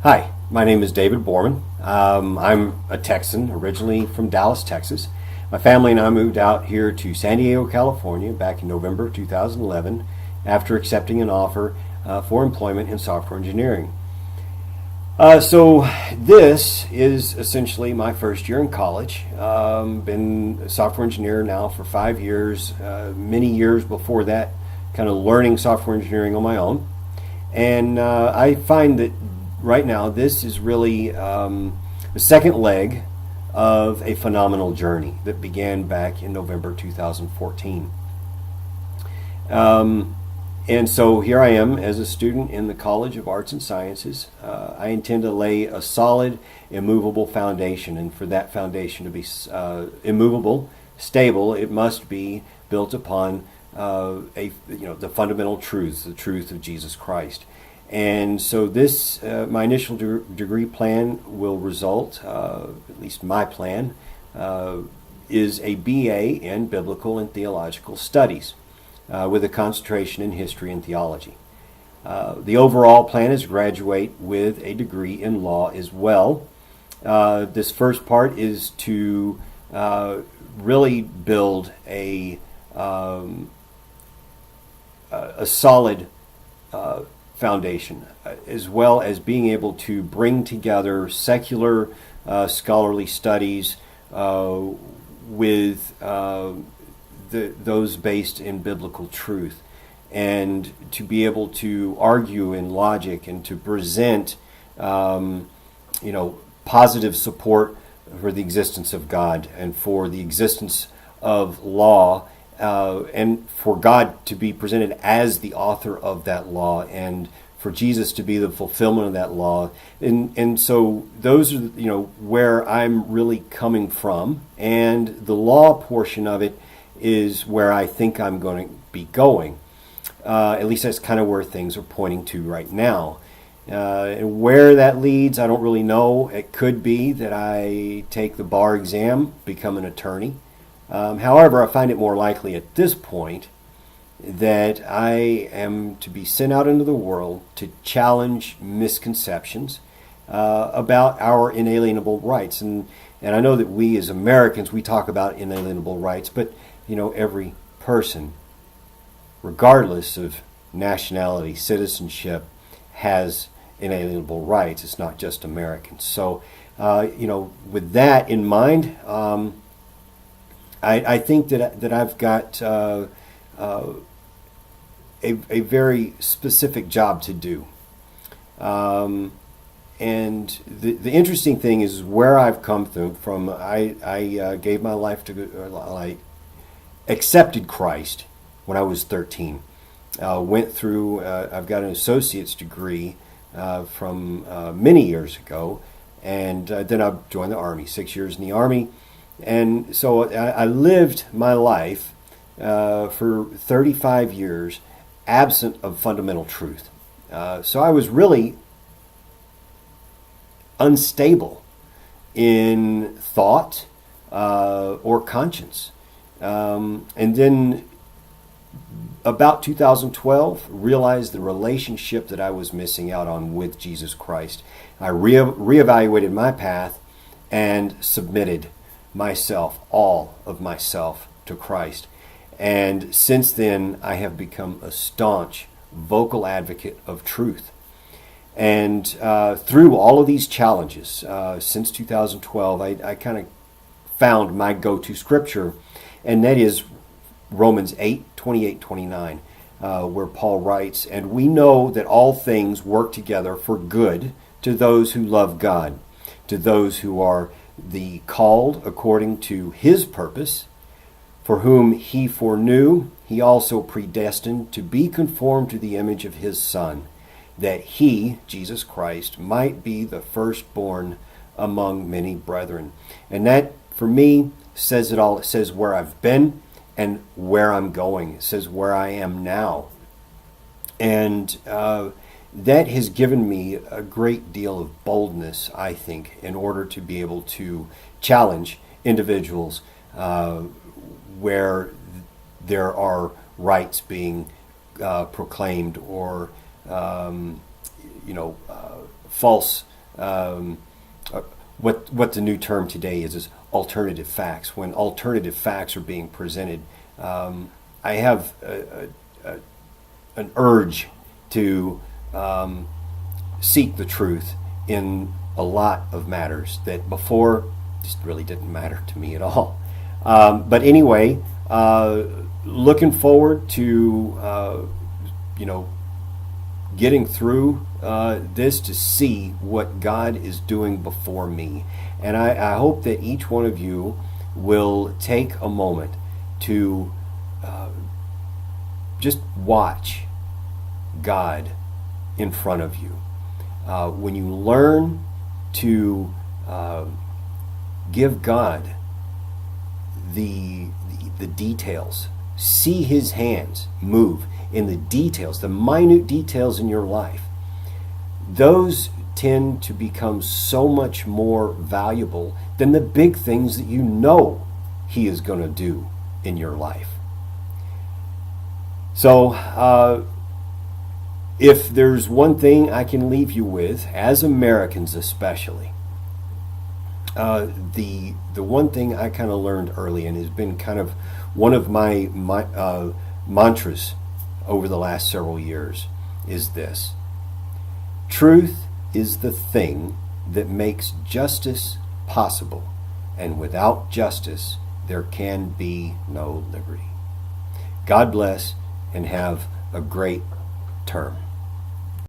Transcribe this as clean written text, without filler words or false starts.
Hi, my name is David Borman. I'm a Texan, originally from Dallas, Texas. My family and I moved out here to San Diego, California back in November 2011 after accepting an offer for employment in software engineering. So this is essentially my first year in college. Been a software engineer now for 5 years, many years before that, kind of learning software engineering on my own. And I find that right now this is really the second leg of a phenomenal journey that began back in November 2014. And so here I am as a student in the College of Arts and Sciences. I intend to lay a solid, immovable foundation, and for that foundation to be immovable, stable, it must be built upon the fundamental truths, the truth of Jesus Christ. And so this, my initial degree plan will result, at least my plan, is a BA in Biblical and Theological Studies with a concentration in History and Theology. The overall plan is to graduate with a degree in law as well. This first part is to really build a solid foundation, as well as being able to bring together secular scholarly studies with those based in biblical truth, and to be able to argue in logic and to present positive support for the existence of God and for the existence of law, and for God to be presented as the author of that law, and for Jesus to be the fulfillment of that law. And so those are where I'm really coming from, and the law portion of it is where I think I'm going to be going. At least that's kind of where things are pointing to right now. And where that leads, I don't really know. It could be that I take the bar exam, become an attorney. However, I find it more likely at this point that I am to be sent out into the world to challenge misconceptions about our inalienable rights. And I know that we as Americans, we talk about inalienable rights, but every person, regardless of nationality, citizenship, has inalienable rights. It's not just Americans. So, with that in mind, I think that I've got a very specific job to do. And the interesting thing is where I've come from. I gave my life I accepted Christ when I was 13. Went through, I've got an associate's degree from many years ago, and then I joined the Army, 6 years in the Army. And so I lived my life for 35 years absent of fundamental truth. So I was really unstable in thought or conscience. And then about 2012, realized the relationship that I was missing out on with Jesus Christ. I reevaluated my path and submitted all of myself to Christ. And since then, I have become a staunch, vocal advocate of truth. And through all of these challenges, since 2012, I kind of found my go-to scripture, and that is Romans 8:28-29, where Paul writes, "And we know that all things work together for good to those who love God, to those who are the called according to his purpose, for whom he foreknew, he also predestined to be conformed to the image of his Son, that he, Jesus Christ, might be the firstborn among many brethren." And that, for me, says it all. It says where I've been and where I'm going. It says where I am now. And that has given me a great deal of boldness, I think, in order to be able to challenge individuals where there are rights being proclaimed or false what the new term today is alternative facts. When alternative facts are being presented, I have an urge to seek the truth in a lot of matters that before just really didn't matter to me at all. But anyway, looking forward to getting through this to see what God is doing before me. And I hope that each one of you will take a moment to just watch God in front of you. When you learn to give God the details, see His hands move in the details, the minute details in your life, those tend to become so much more valuable than the big things that you know He is going to do in your life. So, if there's one thing I can leave you with, as Americans especially, the one thing I kind of learned early and has been kind of one of my mantras over the last several years is this: truth is the thing that makes justice possible, and without justice there can be no liberty. God bless and have a great term.